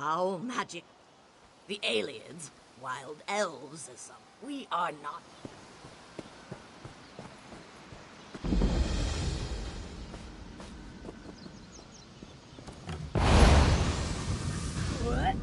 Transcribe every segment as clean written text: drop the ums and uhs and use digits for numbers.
Our magic. The aliens, wild elves as some. We are not. What?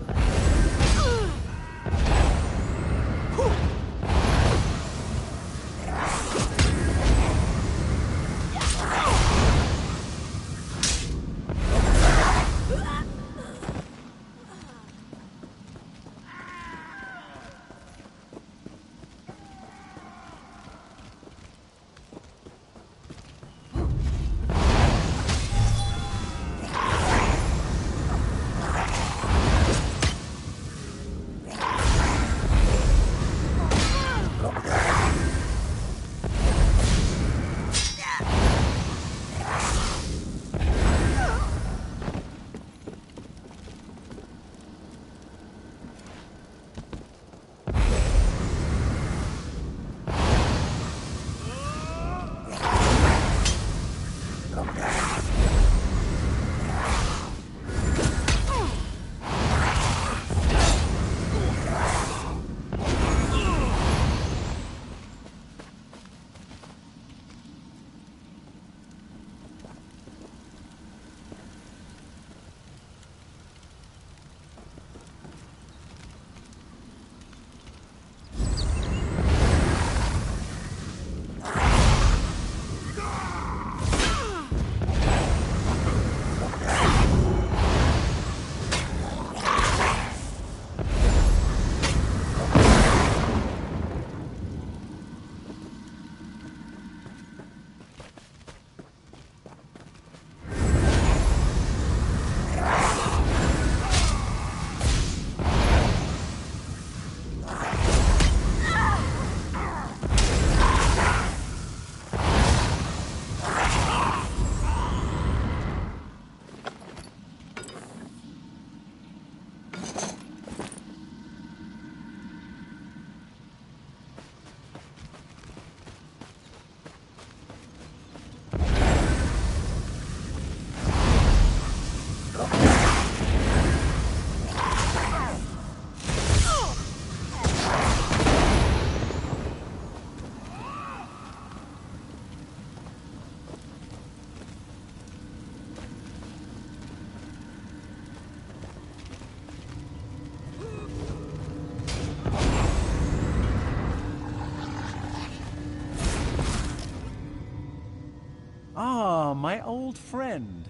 Ah, my old friend.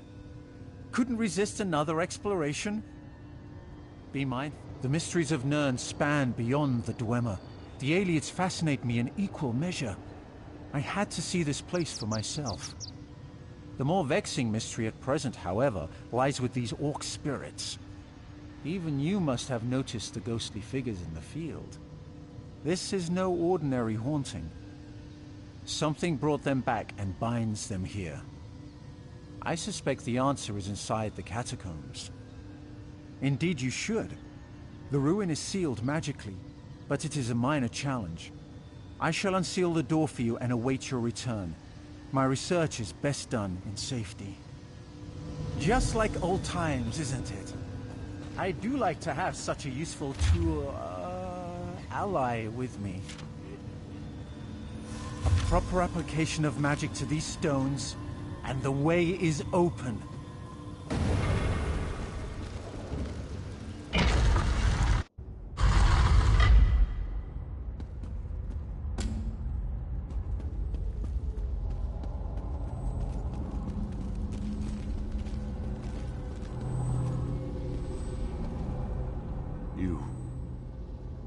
Couldn't resist another exploration? Be mine. The mysteries of Nirn span beyond the Dwemer. The aliens fascinate me in equal measure. I had to see this place for myself. The more vexing mystery at present, however, lies with these orc spirits. Even you must have noticed the ghostly figures in the field. This is no ordinary haunting. Something brought them back and binds them here. I suspect the answer is inside the catacombs. Indeed you should. The ruin is sealed magically, but it is a minor challenge. I shall unseal the door for you and await your return. My research is best done in safety. Just like old times, isn't it? I do like to have such a useful tool, ally with me. A proper application of magic to these stones, and the way is open.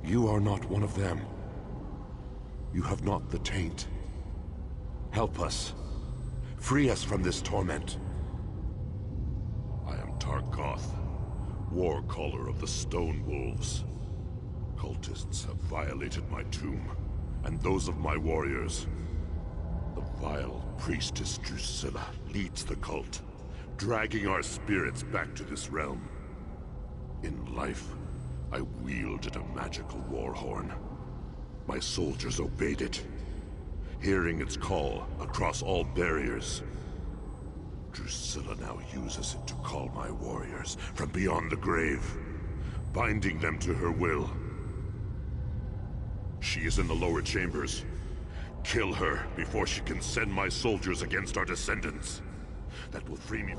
You are not one of them. You have not the taint. Help us. Free us from this torment. I am Tarkoth, war caller of the Stone Wolves. Cultists have violated my tomb, and those of my warriors. The vile priestess Drusilla leads the cult, dragging our spirits back to this realm. In life, I wielded a magical war horn. My soldiers obeyed it, hearing its call across all barriers. Drusilla now uses it to call my warriors from beyond the grave, binding them to her will. She is in the lower chambers. Kill her before she can send my soldiers against our descendants. That will free me.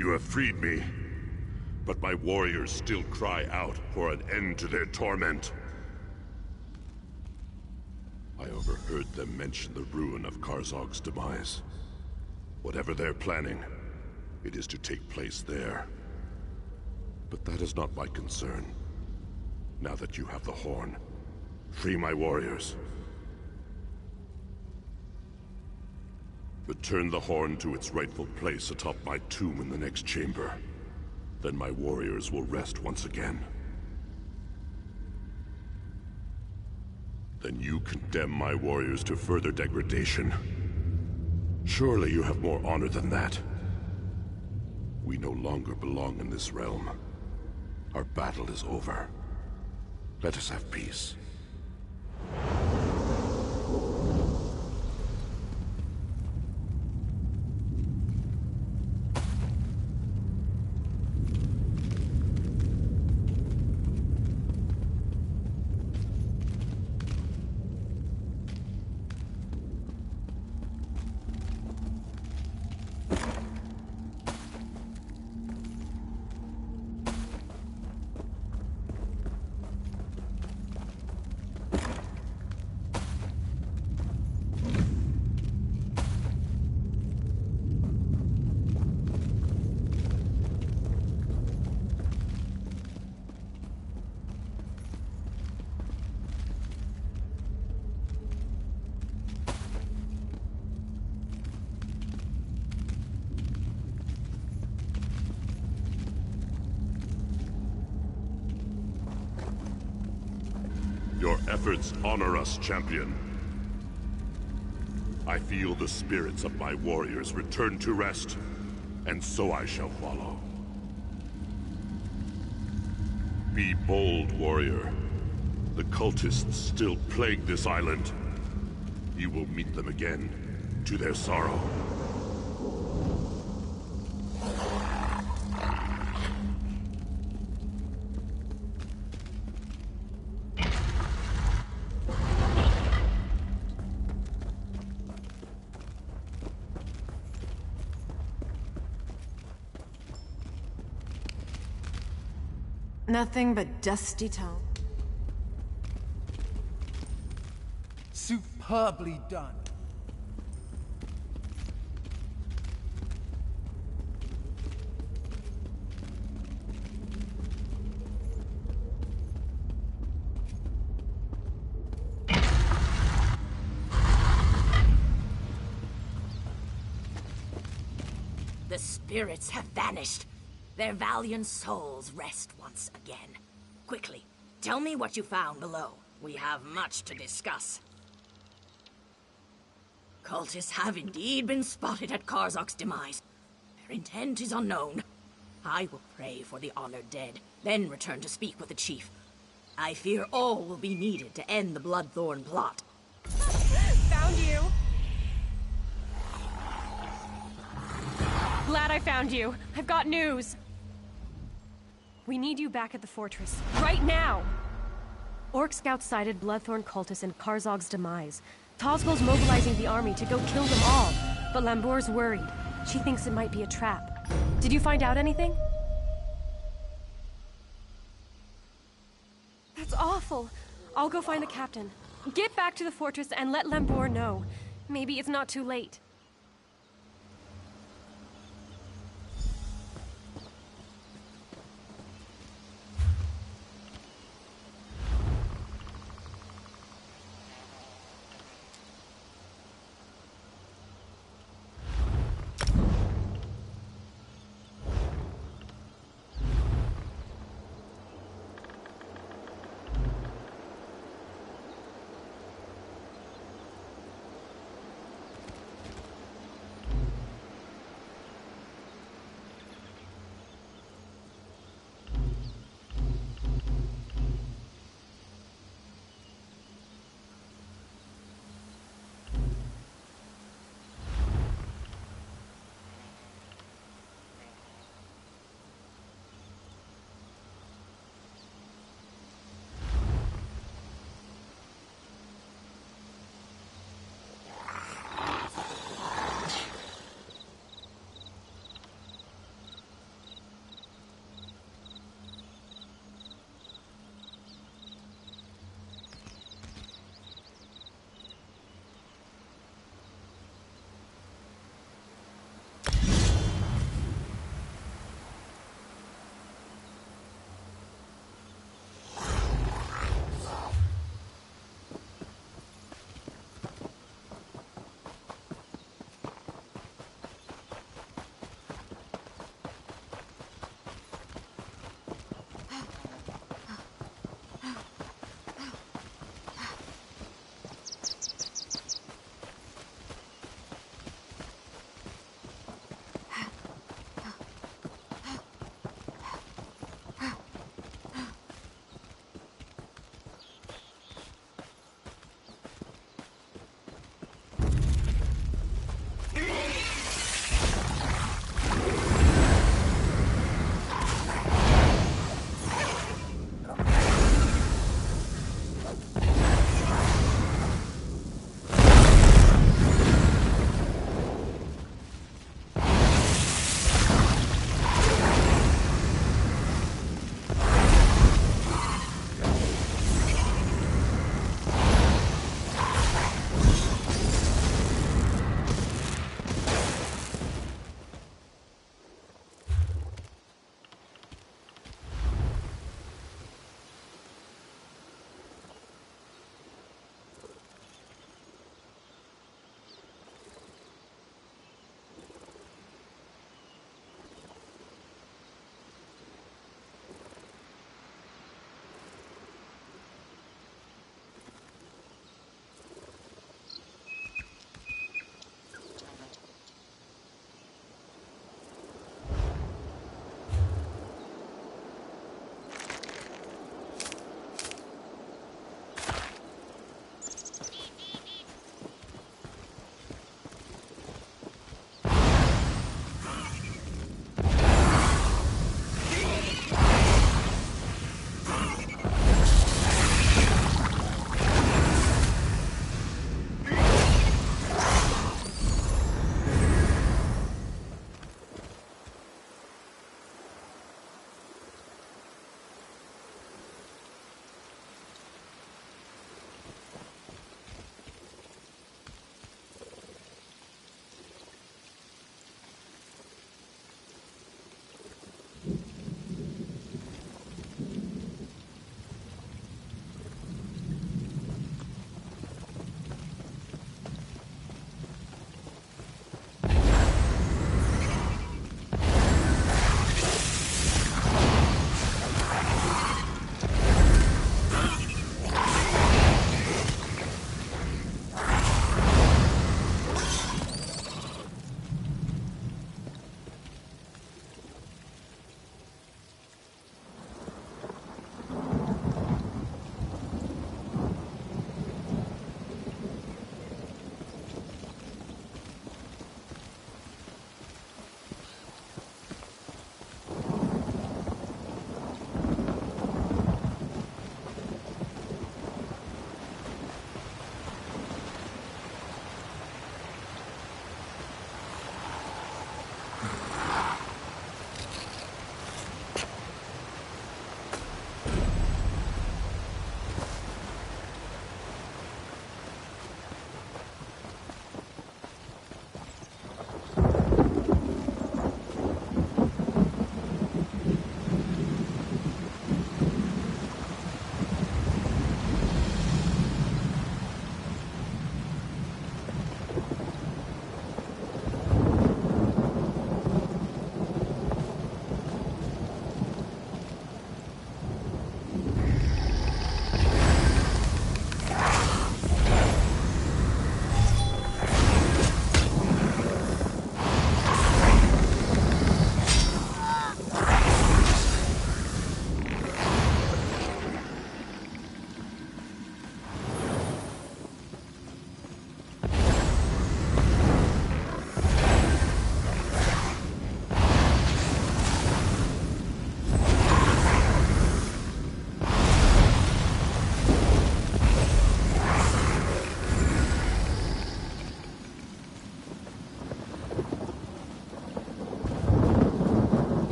You have freed me, but my warriors still cry out for an end to their torment. I overheard them mention the ruin of Karzog's demise. Whatever they're planning, it is to take place there. But that is not my concern. Now that you have the horn, free my warriors. Return the horn to its rightful place atop my tomb in the next chamber. Then my warriors will rest once again. Then you condemn my warriors to further degradation. Surely you have more honor than that. We no longer belong in this realm. Our battle is over. Let us have peace. Your efforts honor us, champion. I feel the spirits of my warriors return to rest, and so I shall follow. Be bold, warrior. The cultists still plague this island. You will meet them again, to their sorrow. Nothing but dusty tone. Superbly done. The spirits have vanished. Their valiant souls rest once again. Quickly, tell me what you found below. We have much to discuss. Cultists have indeed been spotted at Karzok's demise. Their intent is unknown. I will pray for the honored dead, then return to speak with the chief. I fear all will be needed to end the Bloodthorn plot. Found you! Glad I found you. I've got news. We need you back at the fortress. Right now! Orc scouts sighted Bloodthorn cultists in Karzog's demise. Tozgol's mobilizing the army to go kill them all, but Lambor's worried. She thinks it might be a trap. Did you find out anything? That's awful. I'll go find the captain. Get back to the fortress and let Lambor know. Maybe it's not too late.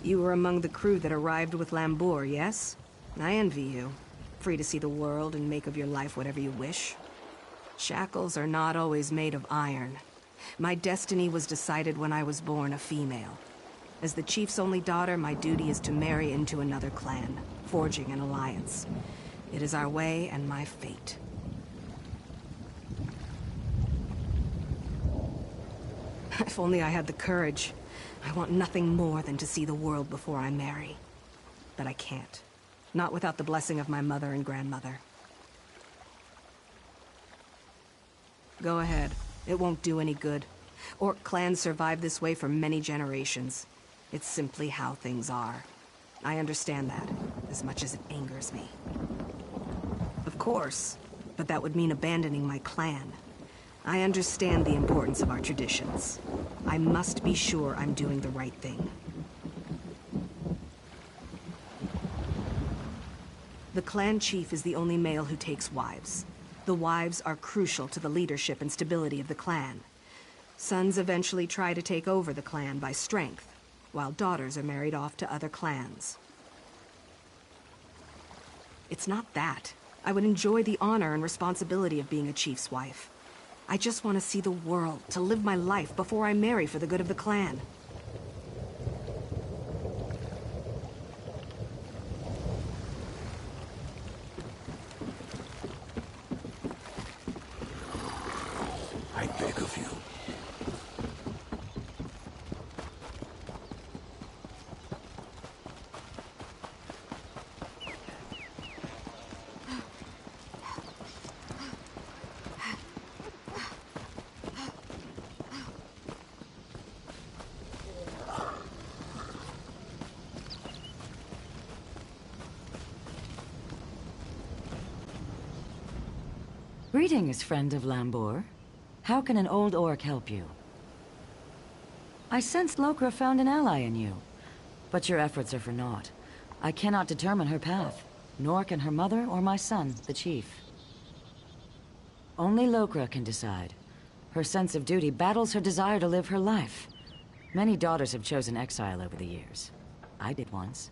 You were among the crew that arrived with Lambour, yes? I envy you. Free to see the world and make of your life whatever you wish. Shackles are not always made of iron. My destiny was decided when I was born a female. As the chief's only daughter, my duty is to marry into another clan, forging an alliance. It is our way and my fate. If only I had the courage. I want nothing more than to see the world before I marry. But I can't. Not without the blessing of my mother and grandmother. Go ahead. It won't do any good. Orc clans survive this way for many generations. It's simply how things are. I understand that, as much as it angers me. Of course, but that would mean abandoning my clan. I understand the importance of our traditions. I must be sure I'm doing the right thing. The clan chief is the only male who takes wives. The wives are crucial to the leadership and stability of the clan. Sons eventually try to take over the clan by strength, while daughters are married off to other clans. It's not that. I would enjoy the honor and responsibility of being a chief's wife. I just want to see the world, to live my life before I marry for the good of the clan. I beg of you. Greetings, friend of Lambour. How can an old orc help you? I sensed Lokra found an ally in you, but your efforts are for naught. I cannot determine her path, nor can her mother or my son, the chief. Only Lokra can decide. Her sense of duty battles her desire to live her life. Many daughters have chosen exile over the years. I did once.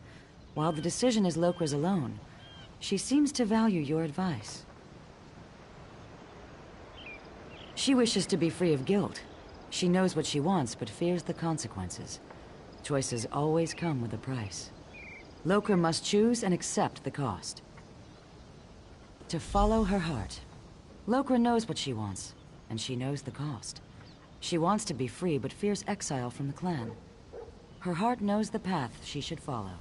While the decision is Lokra's alone, she seems to value your advice. She wishes to be free of guilt. She knows what she wants, but fears the consequences. Choices always come with a price. Lokra must choose and accept the cost. To follow her heart. Lokra knows what she wants, and she knows the cost. She wants to be free, but fears exile from the clan. Her heart knows the path she should follow.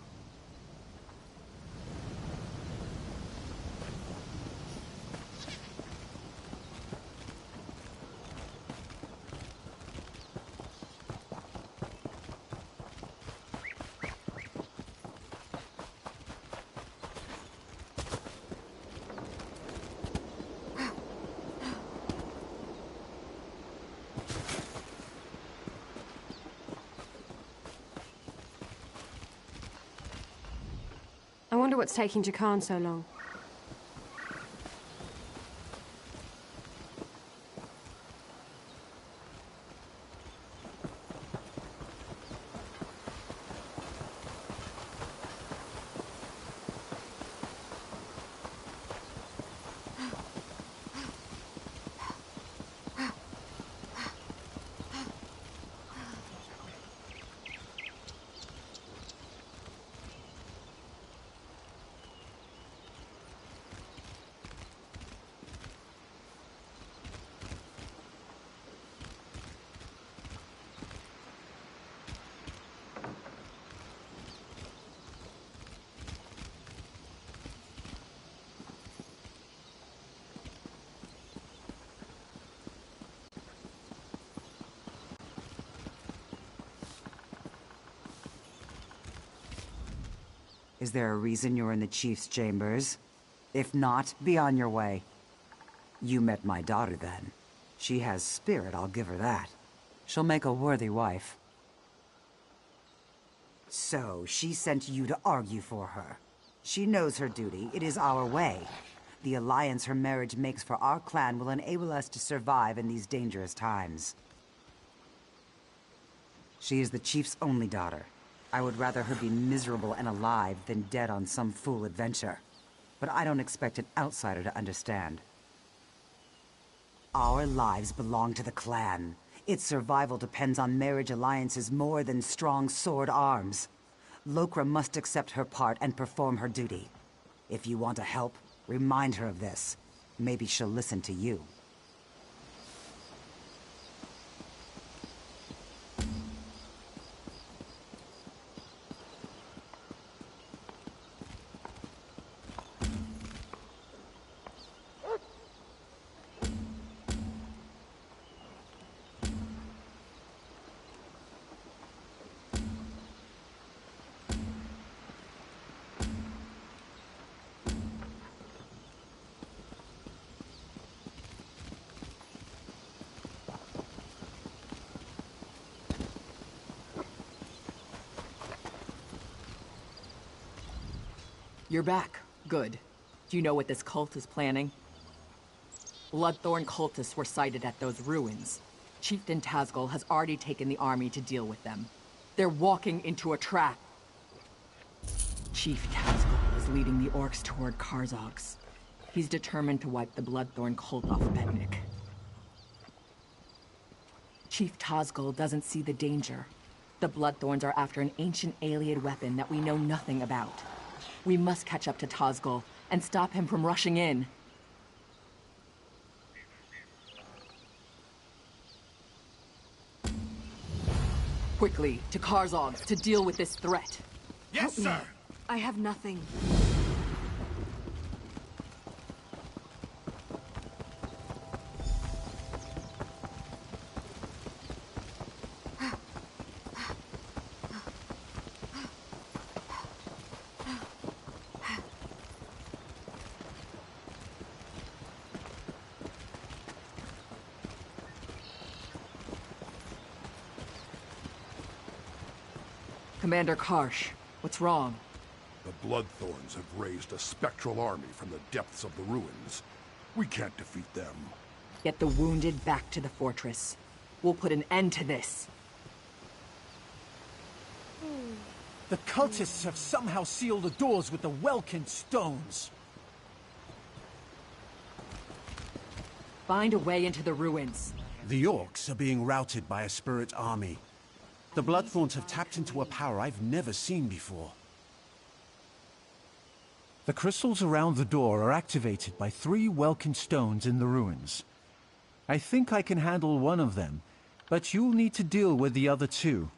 I wonder what's taking Jakan so long. Is there a reason you're in the chief's chambers? If not, be on your way. You met my daughter then. She has spirit, I'll give her that. She'll make a worthy wife. So, she sent you to argue for her. She knows her duty. It is our way. The alliance her marriage makes for our clan will enable us to survive in these dangerous times. She is the chief's only daughter. I would rather her be miserable and alive than dead on some fool adventure. But I don't expect an outsider to understand. Our lives belong to the clan. Its survival depends on marriage alliances more than strong sword arms. Lokra must accept her part and perform her duty. If you want to help, remind her of this. Maybe she'll listen to you. You're back. Good. Do you know what this cult is planning? Bloodthorn cultists were sighted at those ruins. Chieftain Tazgol has already taken the army to deal with them. They're walking into a trap. Chief Tazgol is leading the orcs toward Karzogs. He's determined to wipe the Bloodthorn cult off Betnik. Chief Tazgol doesn't see the danger. The Bloodthorns are after an ancient alien weapon that we know nothing about. We must catch up to Tazgol and stop him from rushing in. Quickly, to Karzogs to deal with this threat. Yes, sir! I have nothing. Commander Karsh, what's wrong? The Bloodthorns have raised a spectral army from the depths of the ruins. We can't defeat them. Get the wounded back to the fortress. We'll put an end to this. The cultists have somehow sealed the doors with the Welkin stones. Find a way into the ruins. The orcs are being routed by a spirit army. The Bloodthorns have tapped into a power I've never seen before. The crystals around the door are activated by 3 Welkin stones in the ruins. I think I can handle one of them, but you'll need to deal with the other 2.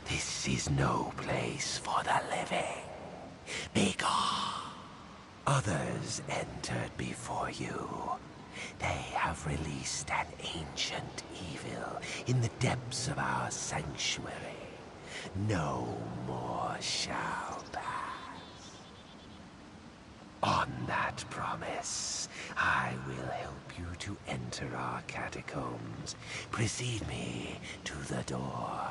This is no place for the living. Begone! Others entered before you. They have released an ancient evil in the depths of our sanctuary. No more shall pass. On that promise, I will help you to enter our catacombs. Precede me to the door.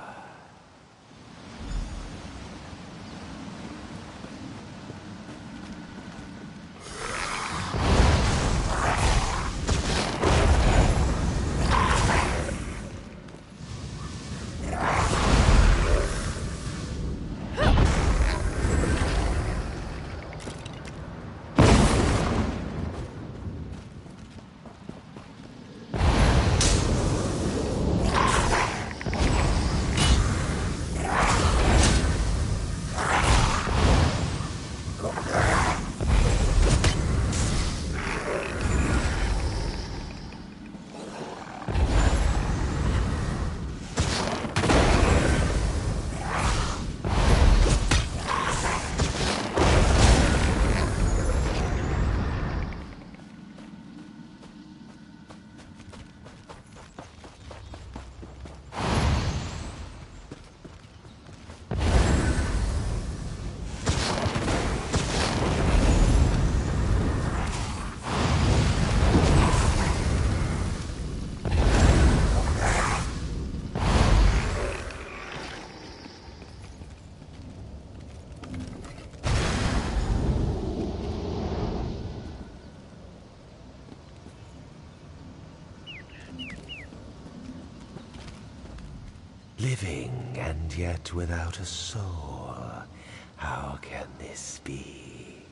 Living and yet without a soul. How can this be?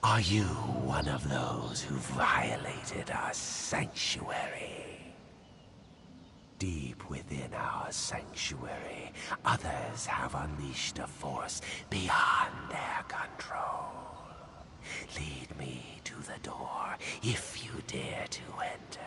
Are you one of those who violated our sanctuary? Deep within our sanctuary, others have unleashed a force beyond their control. Lead me to the door if you dare to enter.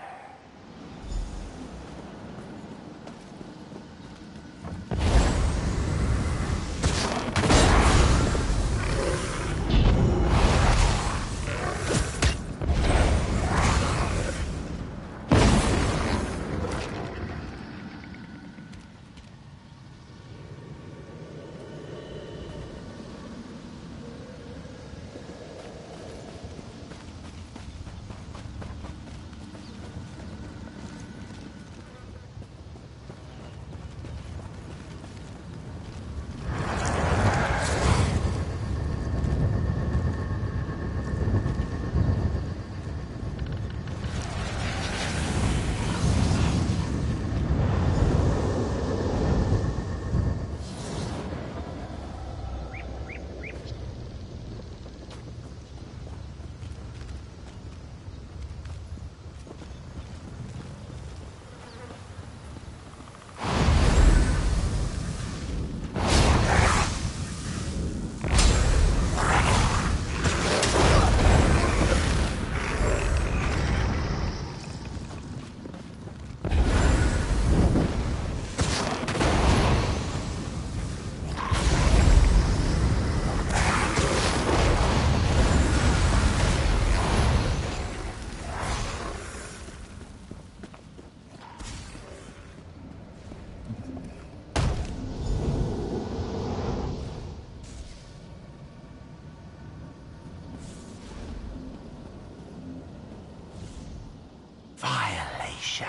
Violation.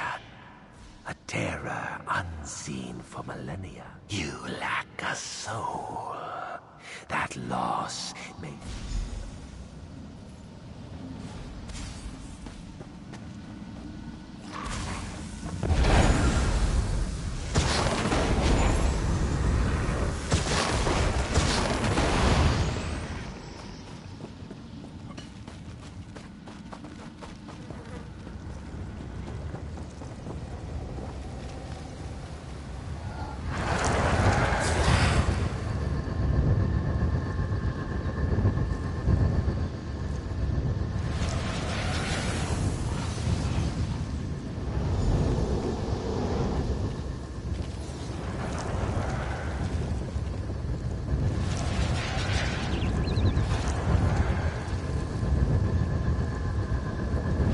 A terror unseen for millennia. You lack a soul. That loss may...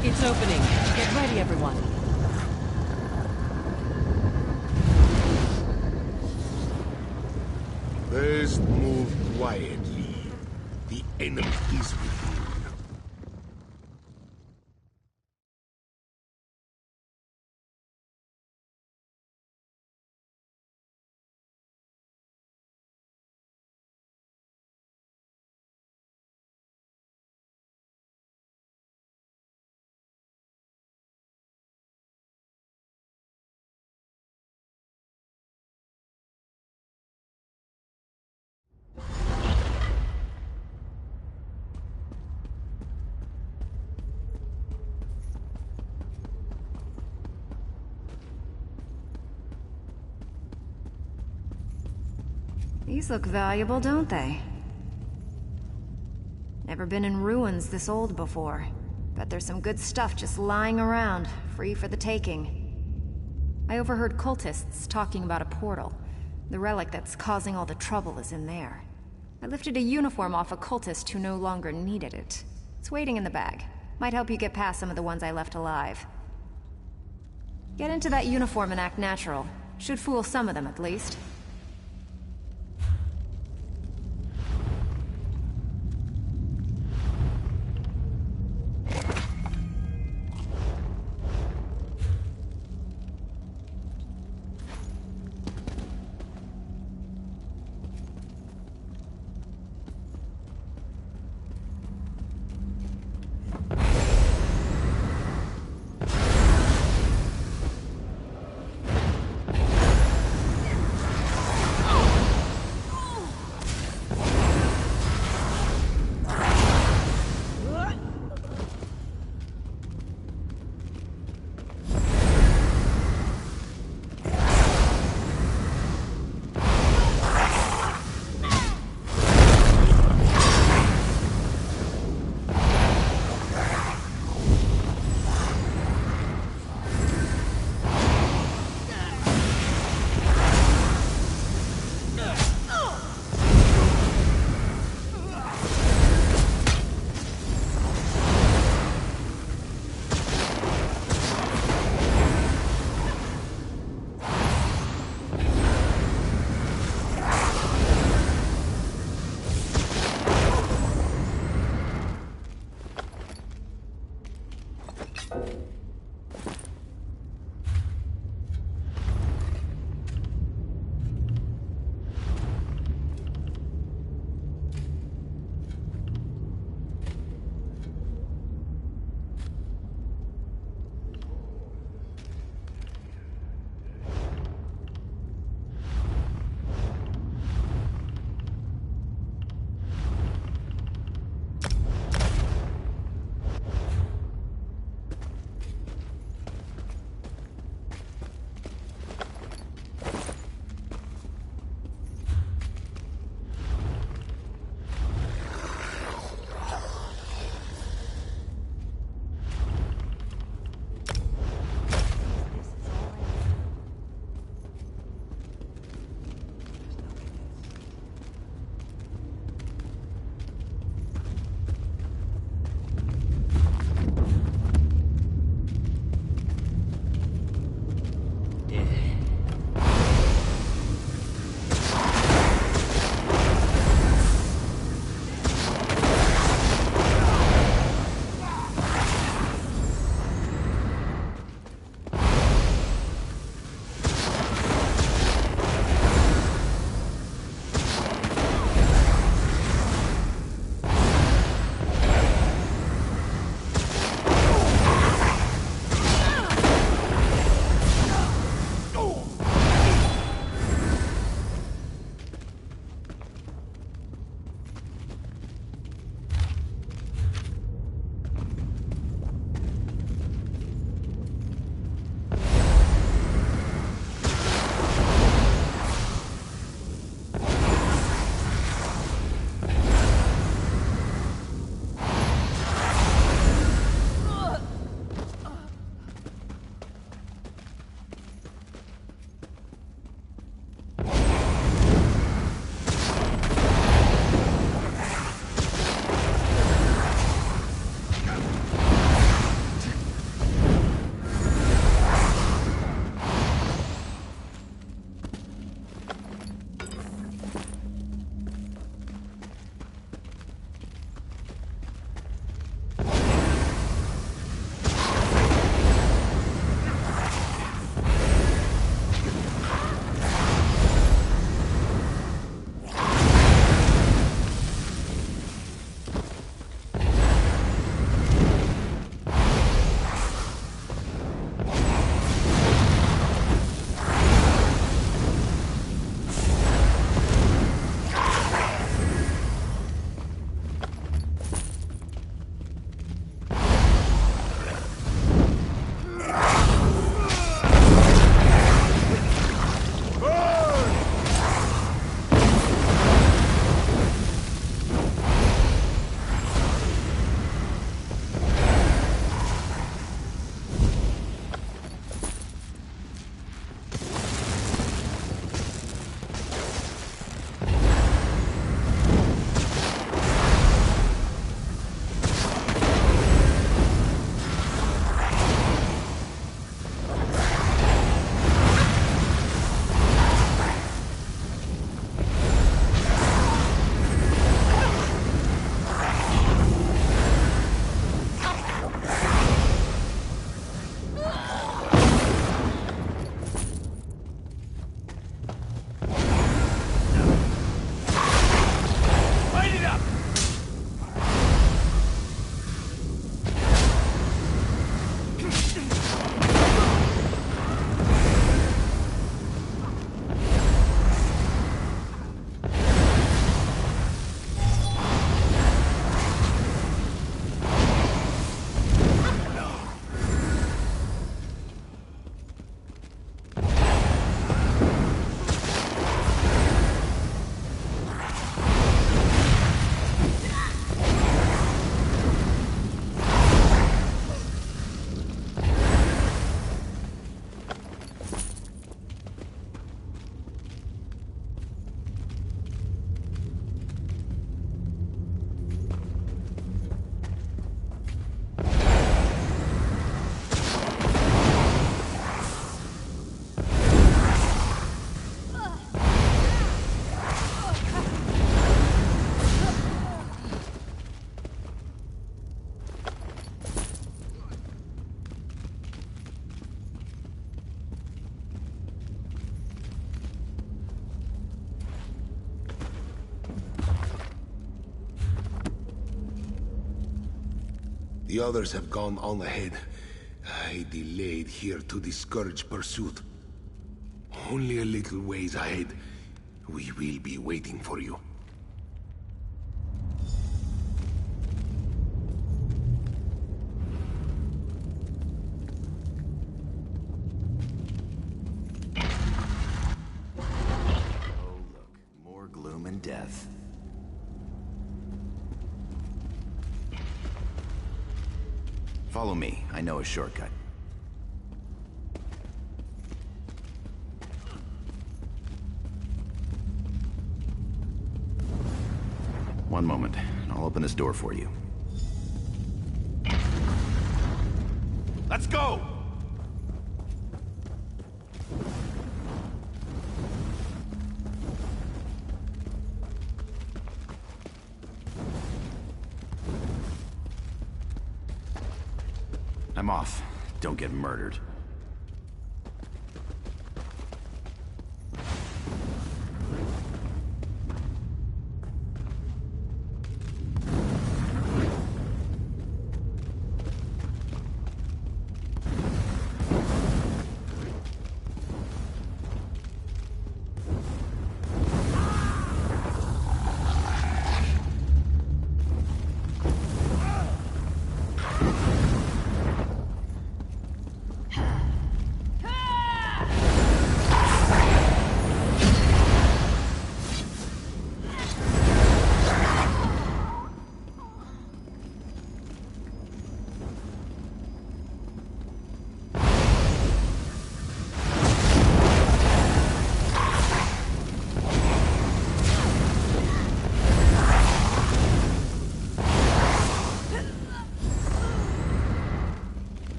It's opening. Get ready, everyone. First move quietly. The enemy is within. These look valuable, don't they? Never been in ruins this old before. Bet there's some good stuff just lying around, free for the taking. I overheard cultists talking about a portal. The relic that's causing all the trouble is in there. I lifted a uniform off a cultist who no longer needed it. It's waiting in the bag. Might help you get past some of the ones I left alive. Get into that uniform and act natural. Should fool some of them, at least. The others have gone on ahead. I delayed here to discourage pursuit. Only a little ways ahead. We will be waiting for you. Oh, look. More gloom and death. Follow me. I know a shortcut. One moment. I'll open this door for you. Let's go! I'm off. Don't get murdered.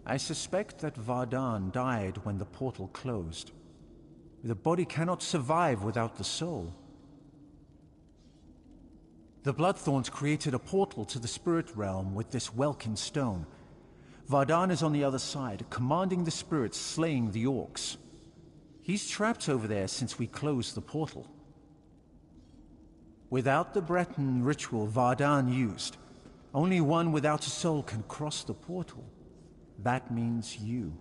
I suspect that Vardan died when the portal closed. The body cannot survive without the soul. The Bloodthorns created a portal to the spirit realm with this Welkin stone. Vardan is on the other side, commanding the spirits slaying the orcs. He's trapped over there since we closed the portal. Without the Breton ritual Vardan used, only one without a soul can cross the portal. That means you.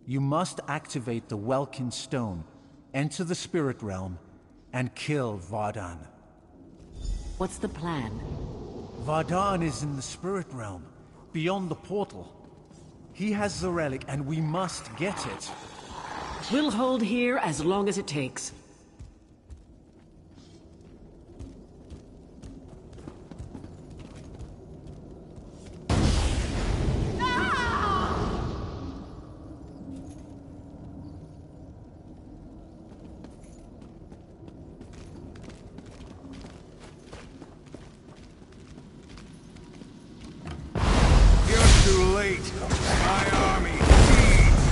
You must activate the Welkin stone, enter the spirit realm, and kill Vardan. What's the plan? Vardan is in the spirit realm, beyond the portal. He has the relic, and we must get it. We'll hold here as long as it takes. Too late. My army feeds.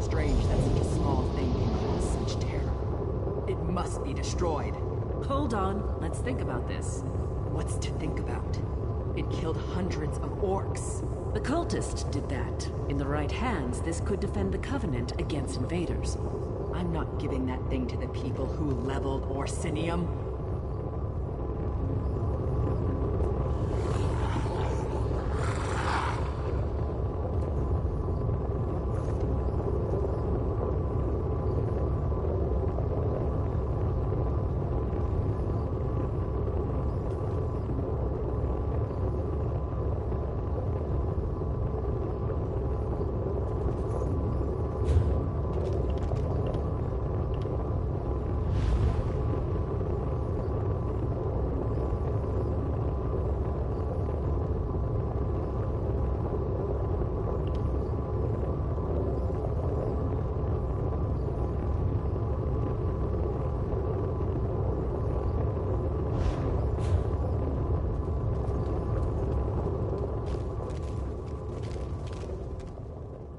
Strange that such a small thing can cause such terror. It must be destroyed. Hold on, let's think about this. What's to think about? It killed hundreds of orcs. The cultists did that. In the right hands, this could defend the Covenant against invaders. I'm not giving that thing to the people who leveled Orsinium.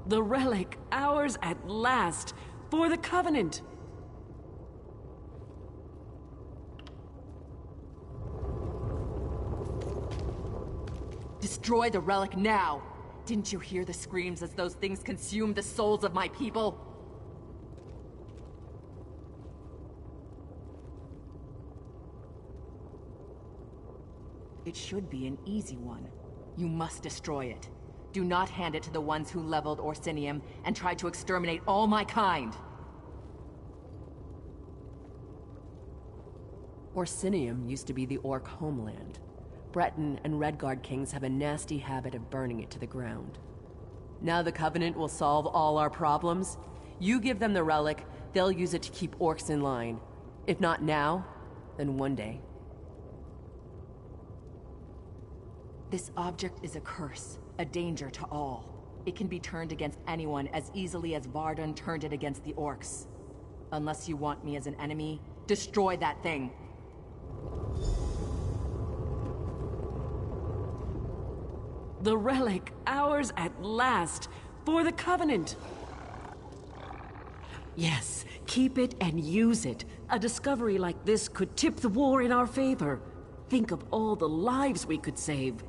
The relic, ours at last, for the Covenant! Destroy the relic now! Didn't you hear the screams as those things consumed the souls of my people? It should be an easy one. You must destroy it. Do not hand it to the ones who leveled Orsinium and tried to exterminate all my kind. Orsinium used to be the Orc homeland. Breton and Redguard kings have a nasty habit of burning it to the ground. Now the Covenant will solve all our problems. You give them the relic, they'll use it to keep orcs in line. If not now, then one day. This object is a curse. A danger to all. It can be turned against anyone as easily as Vardan turned it against the orcs. Unless you want me as an enemy, destroy that thing! The relic, ours at last, for the Covenant! Yes, keep it and use it. A discovery like this could tip the war in our favor. Think of all the lives we could save.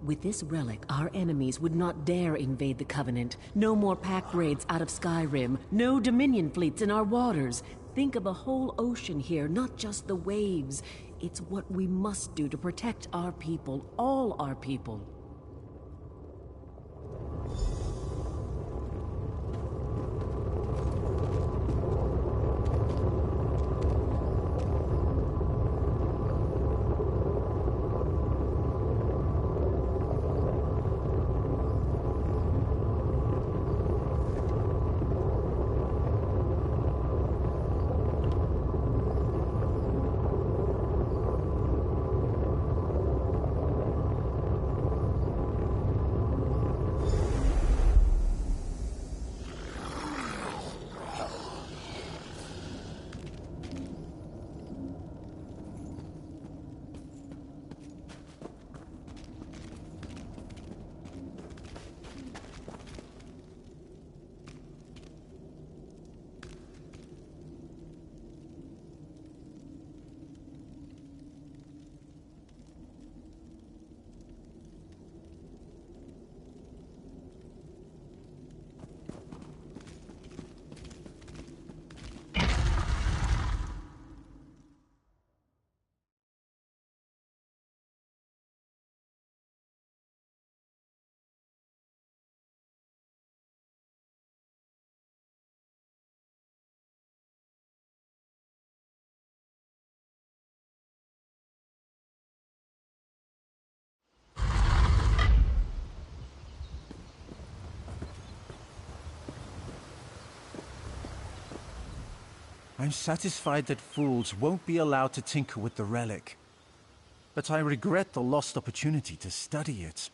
With this relic, our enemies would not dare invade the Covenant. No more pack raids out of Skyrim. No Dominion fleets in our waters. Think of a whole ocean here, not just the waves. It's what we must do to protect our people, all our people. I'm satisfied that fools won't be allowed to tinker with the relic. But I regret the lost opportunity to study it.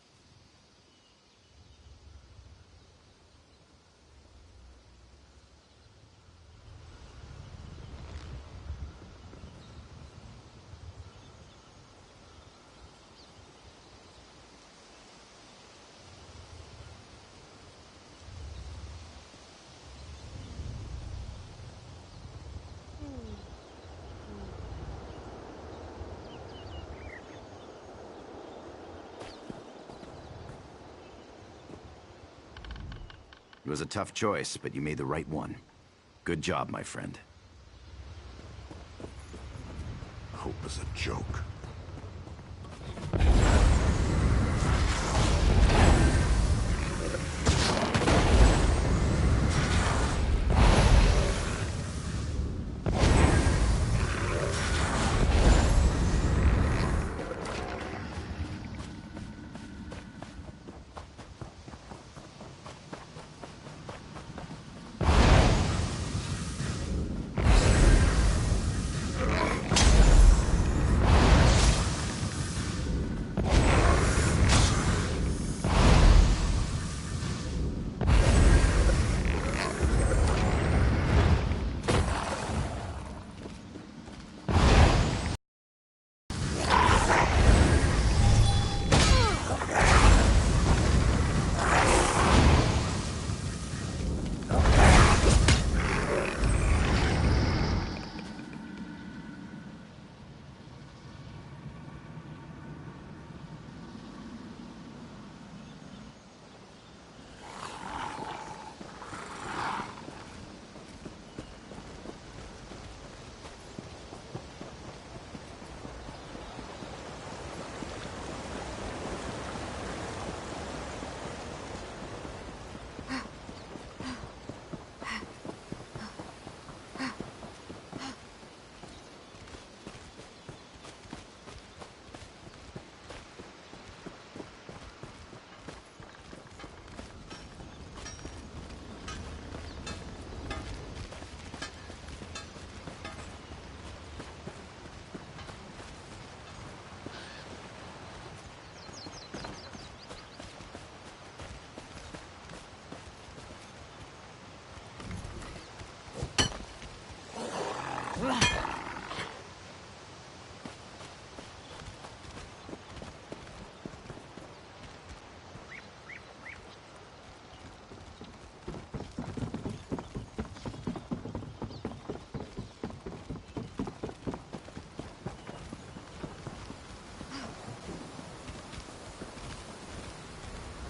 It was a tough choice, but you made the right one. Good job, my friend. Hope is a joke.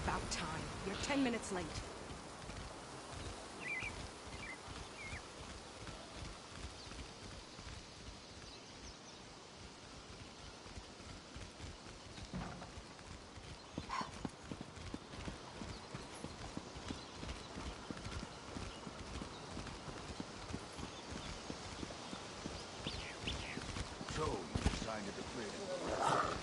About time. You're 10 minutes late. So, you decided to clear it.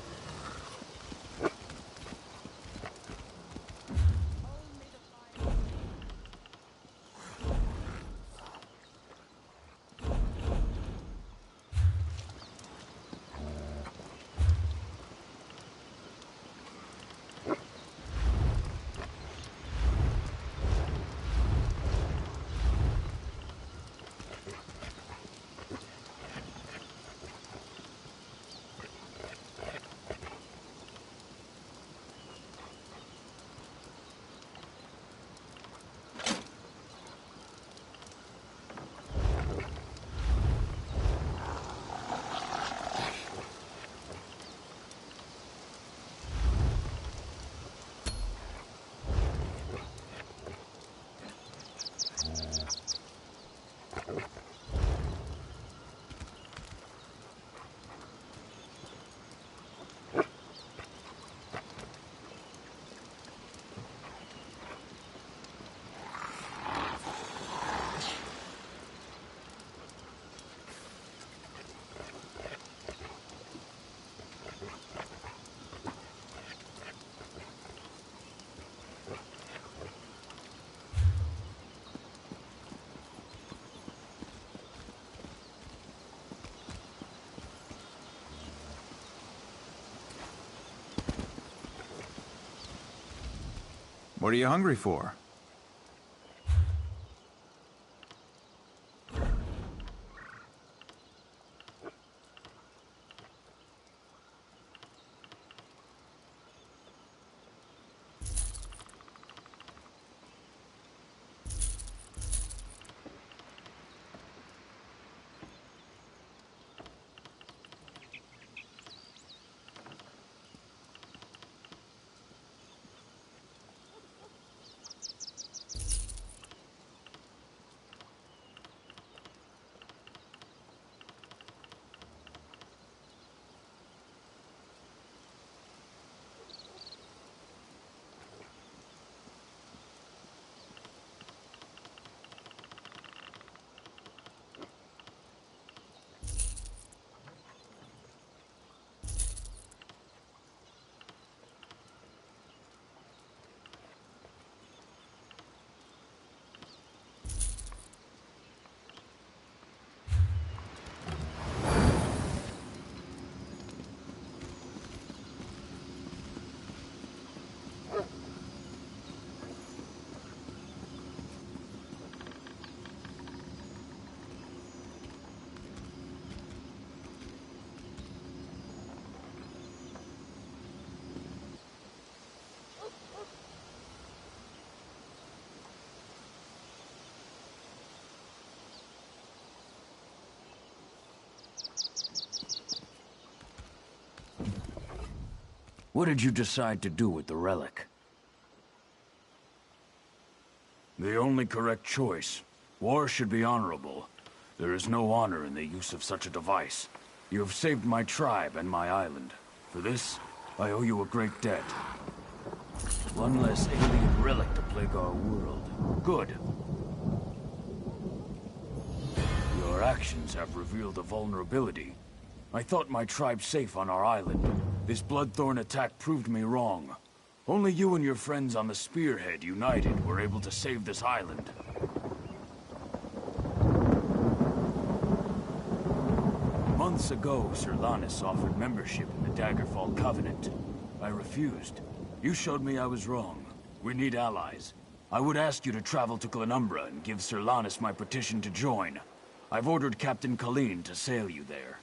What are you hungry for? What did you decide to do with the relic? The only correct choice. War should be honorable. There is no honor in the use of such a device. You have saved my tribe and my island. For this, I owe you a great debt. One less alien relic to plague our world. Good. Your actions have revealed a vulnerability. I thought my tribe safe on our island. This Bloodthorn attack proved me wrong. Only you and your friends on the Spearhead, united, were able to save this island. Months ago, Sir Lannis offered membership in the Daggerfall Covenant. I refused. You showed me I was wrong. We need allies. I would ask you to travel to Glenumbra and give Sir Lannis my petition to join. I've ordered Captain Colleen to sail you there.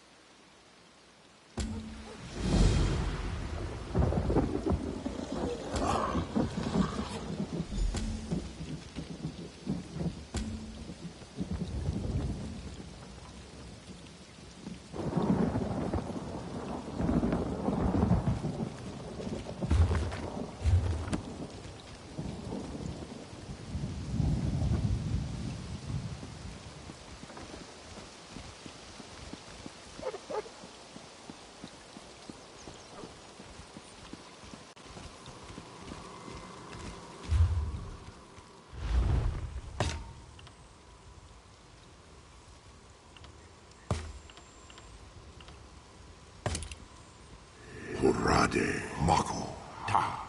Hurrade, Mako, Ta.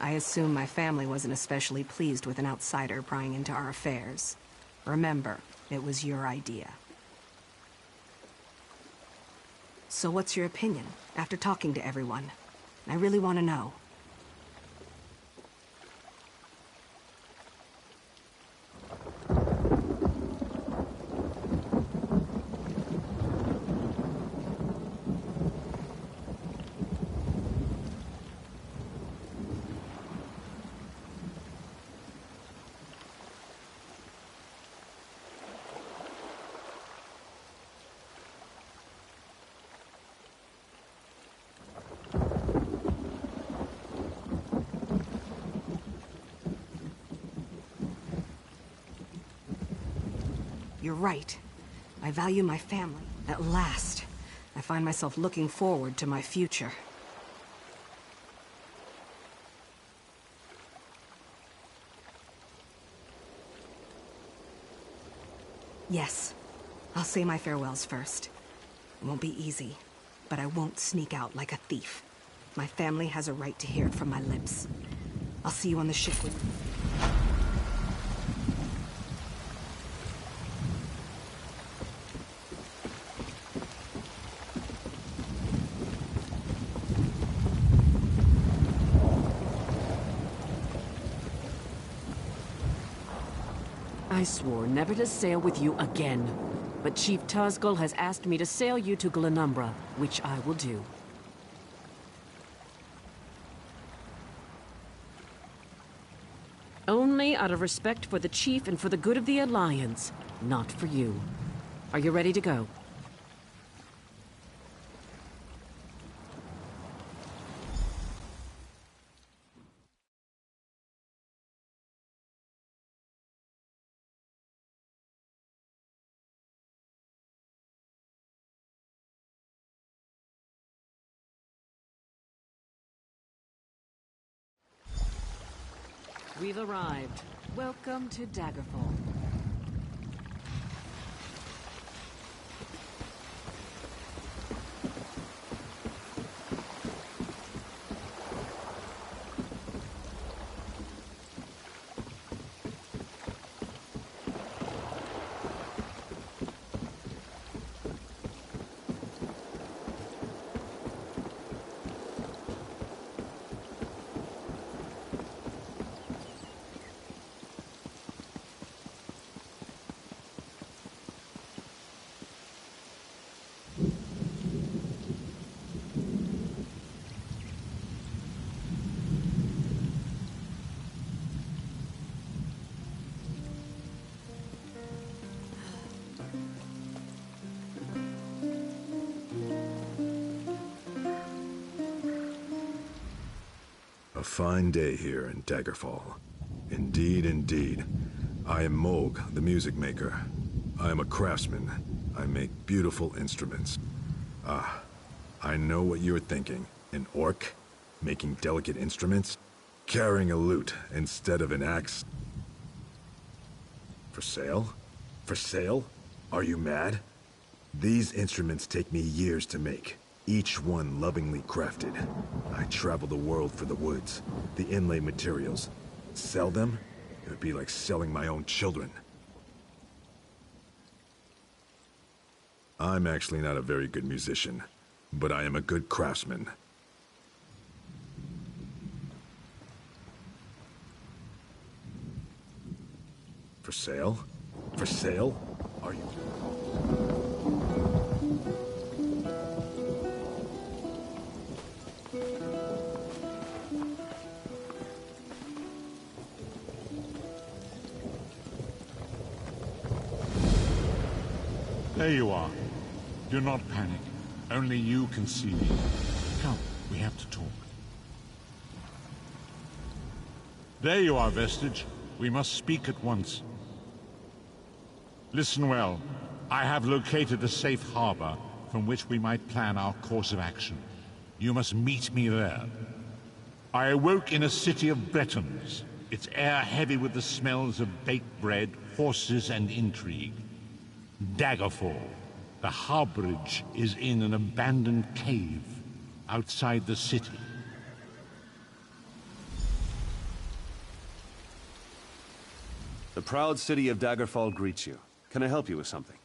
I assume my family wasn't especially pleased with an outsider prying into our affairs. Remember, it was your idea. So what's your opinion, after talking to everyone? I really want to know. You're right. I value my family. At last, I find myself looking forward to my future. Yes, I'll say my farewells first. It won't be easy, but I won't sneak out like a thief. My family has a right to hear it from my lips. I'll see you on the ship with... I swore never to sail with you again. But Chief Tazgul has asked me to sail you to Glenumbra, which I will do. Only out of respect for the Chief and for the good of the Alliance, not for you. Are you ready to go? We've arrived. Welcome to Daggerfall. A fine day here in Daggerfall. Indeed, indeed. I am Moog, the music maker. I am a craftsman. I make beautiful instruments. Ah, I know what you're thinking. An orc? Making delicate instruments? Carrying a lute instead of an axe? For sale? For sale? Are you mad? These instruments take me years to make. Each one lovingly crafted. I travel the world for the woods, the inlay materials. Sell them? It would be like selling my own children. I'm actually not a very good musician, but I am a good craftsman. For sale? For sale? Are you... There you are. Do not panic. Only you can see me. Come, we have to talk. There you are, Vestige. We must speak at once. Listen well. I have located a safe harbor from which we might plan our course of action. You must meet me there. I awoke in a city of Bretons, its air heavy with the smells of baked bread, horses, and intrigue. Daggerfall. The harborage is in an abandoned cave outside the city. The proud city of Daggerfall greets you. Can I help you with something?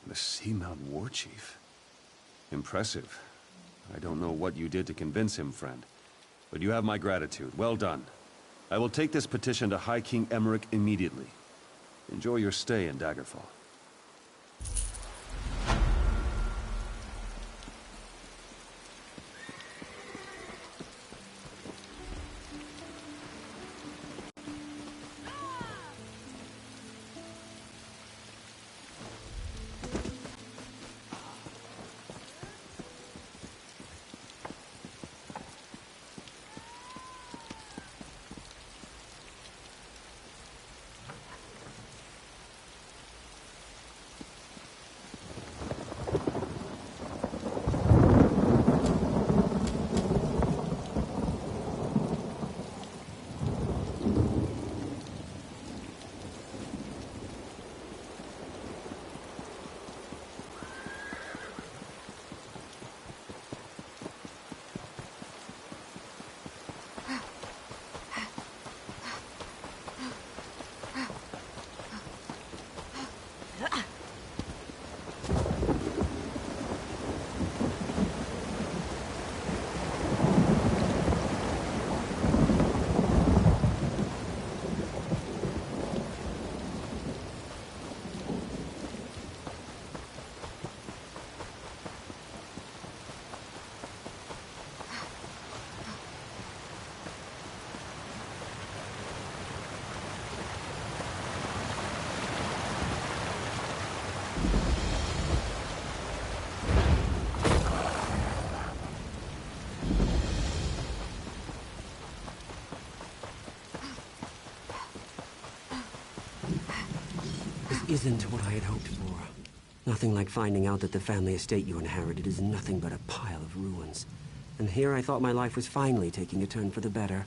The Seamount War Chief. Impressive. I don't know what you did to convince him, friend. But you have my gratitude. Well done. I will take this petition to High King Emmerich immediately. Enjoy your stay in Daggerfall. Isn't what I had hoped for. Nothing like finding out that the family estate you inherited is nothing but a pile of ruins. And here I thought my life was finally taking a turn for the better.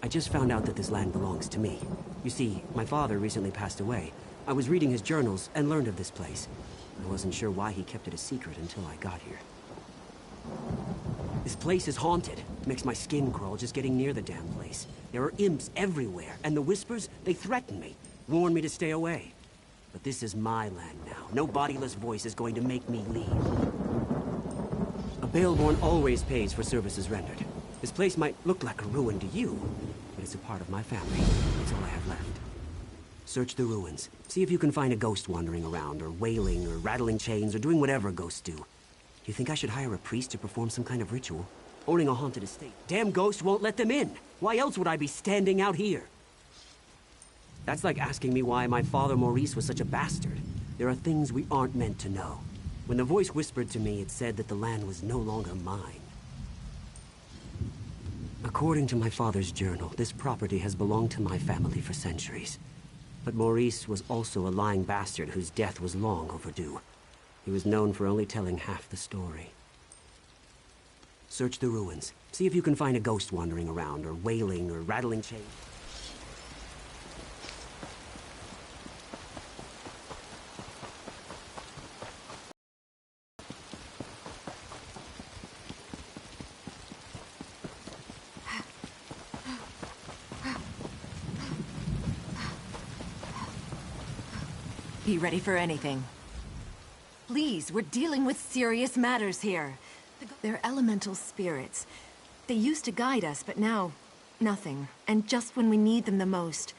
I just found out that this land belongs to me. You see, my father recently passed away. I was reading his journals and learned of this place. I wasn't sure why he kept it a secret until I got here. This place is haunted. Makes my skin crawl just getting near the damn place. There are imps everywhere, and the Whispers, they threaten me, warn me to stay away. But this is my land now. No bodiless voice is going to make me leave. A Baleborn always pays for services rendered. This place might look like a ruin to you, but it's a part of my family. It's all I have left. Search the ruins. See if you can find a ghost wandering around, or wailing, or rattling chains, or doing whatever ghosts do. You think I should hire a priest to perform some kind of ritual? Owning a haunted estate. Damn ghost won't let them in! Why else would I be standing out here? That's like asking me why my father Maurice was such a bastard. There are things we aren't meant to know. When the voice whispered to me, it said that the land was no longer mine. According to my father's journal, this property has belonged to my family for centuries. But Maurice was also a lying bastard whose death was long overdue. He was known for only telling half the story. Search the ruins. See if you can find a ghost wandering around, or wailing, or rattling chains. Be ready for anything. Please, we're dealing with serious matters here. They're elemental spirits. They used to guide us, but now, nothing. And just when we need them the most.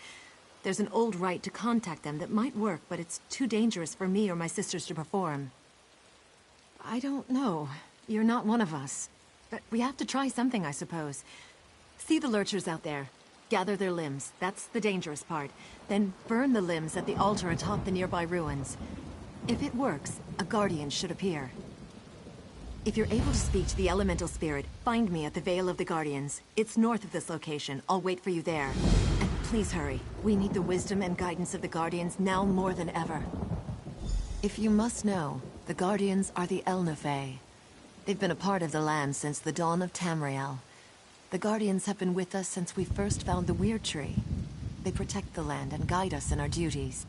There's an old rite to contact them that might work, but it's too dangerous for me or my sisters to perform. I don't know. You're not one of us. But we have to try something, I suppose. See the lurchers out there. Gather their limbs. That's the dangerous part. Then burn the limbs at the altar atop the nearby ruins. If it works, a guardian should appear. If you're able to speak to the elemental spirit, find me at the Vale of the Guardians. It's north of this location. I'll wait for you there. And please hurry. We need the wisdom and guidance of the Guardians now more than ever. If you must know, the Guardians are the Elnafey. They've been a part of the land since the dawn of Tamriel. The Guardians have been with us since we first found the Weird Tree. They protect the land and guide us in our duties.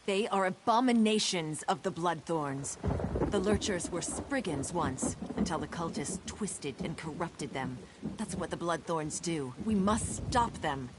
They are abominations of the Bloodthorns. The Lurchers were Spriggans once, until the cultists twisted and corrupted them. That's what the Bloodthorns do. We must stop them.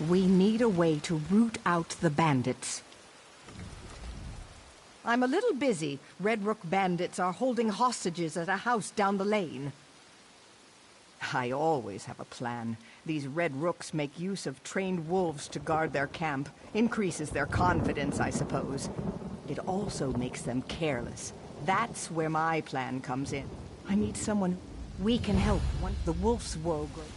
We need a way to root out the bandits. I'm a little busy. Red Rook bandits are holding hostages at a house down the lane. I always have a plan. These Red Rooks make use of trained wolves to guard their camp. Increases their confidence, I suppose. It also makes them careless. That's where my plan comes in. I need someone we can help once the wolf's woe grows.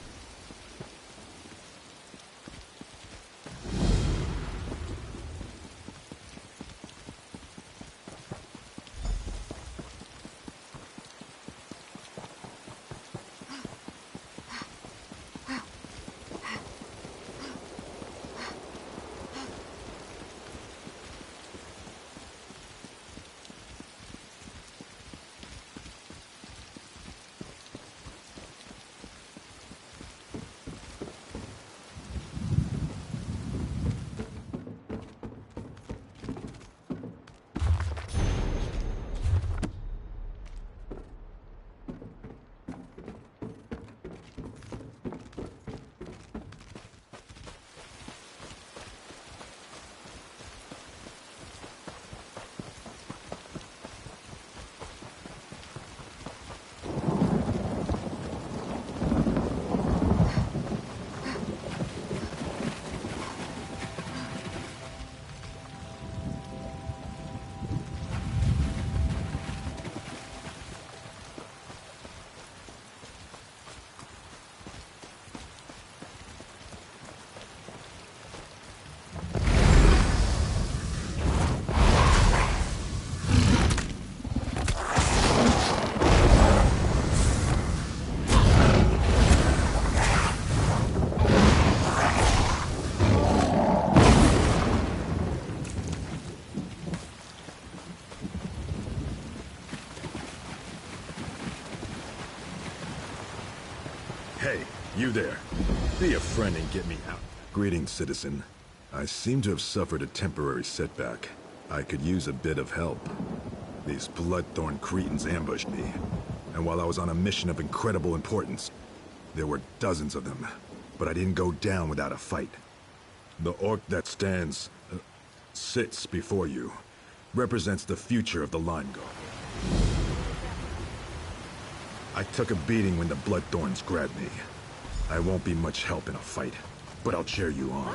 Hey, you there. Be a friend and get me out. Greetings, citizen. I seem to have suffered a temporary setback. I could use a bit of help. These Bloodthorn cretins ambushed me, and while I was on a mission of incredible importance, there were dozens of them, but I didn't go down without a fight. The orc that sits before you, represents the future of the Lime Guard. I took a beating when the Bloodthorns grabbed me. I won't be much help in a fight, but I'll cheer you on.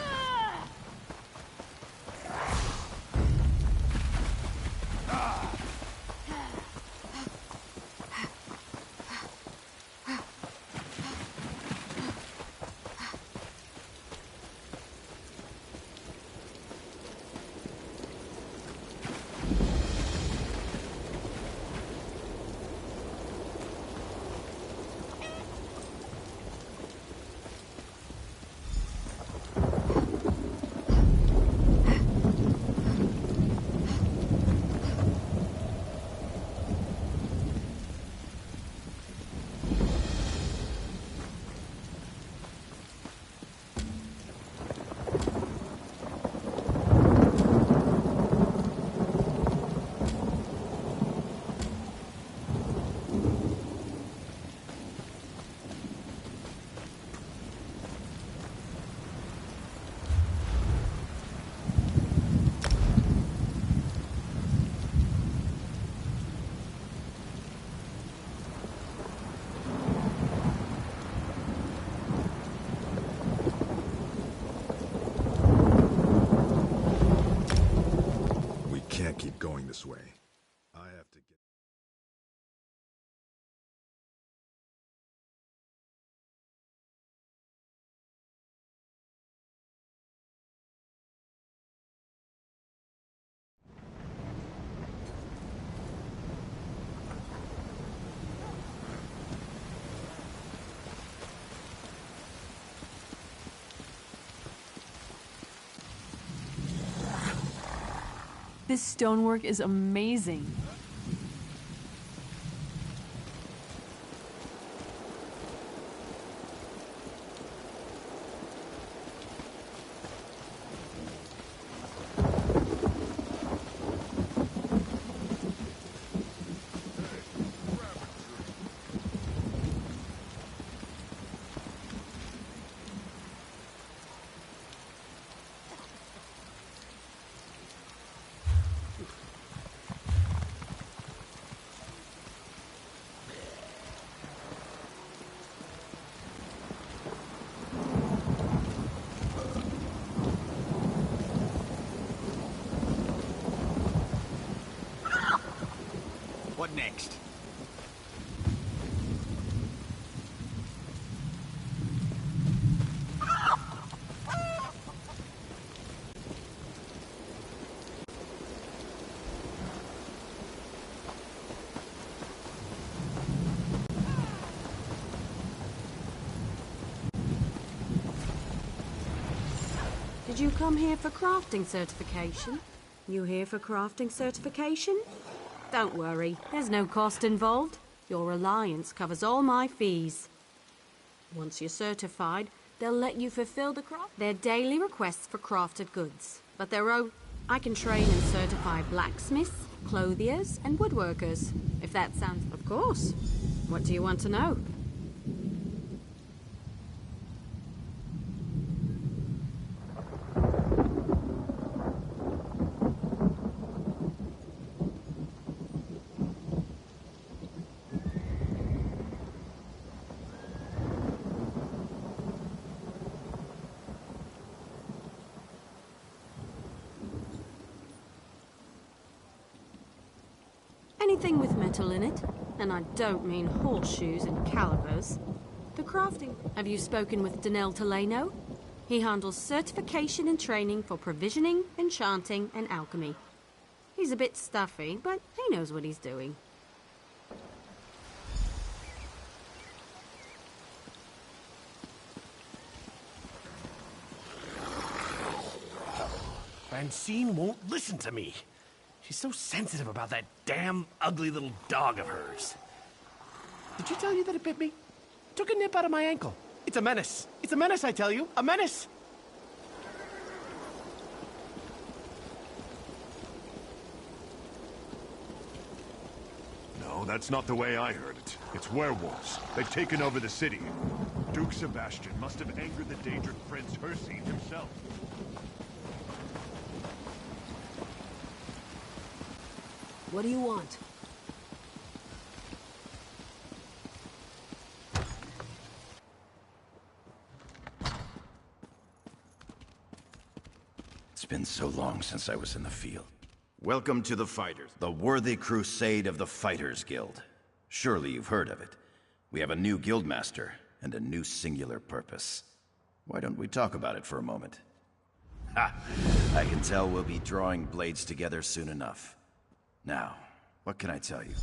this way. I have to get... This stonework is amazing. What next? Did you come here for crafting certification? You here for crafting certification? Don't worry, there's no cost involved. Your alliance covers all my fees. Once you're certified, they'll let you fulfill their daily requests for crafted goods. But their own... I can train and certify blacksmiths, clothiers, and woodworkers. If that sounds... Of course. What do you want to know? Anything with metal in it, and I don't mean horseshoes and calibers. The crafting... Have you spoken with Danel Teleno? He handles certification and training for provisioning, enchanting, and alchemy. He's a bit stuffy, but he knows what he's doing. Francine won't listen to me. She's so sensitive about that damn ugly little dog of hers. Did she tell you that it bit me? Took a nip out of my ankle. It's a menace. It's a menace, I tell you. A menace! No, that's not the way I heard it. It's werewolves. They've taken over the city. Duke Sebastian must have angered the dangerous Prince Hercene himself. What do you want? It's been so long since I was in the field. Welcome to the Fighters, the worthy crusade of the Fighters Guild. Surely you've heard of it. We have a new guildmaster and a new singular purpose. Why don't we talk about it for a moment? Ha! I can tell we'll be drawing blades together soon enough. Now, what can I tell you?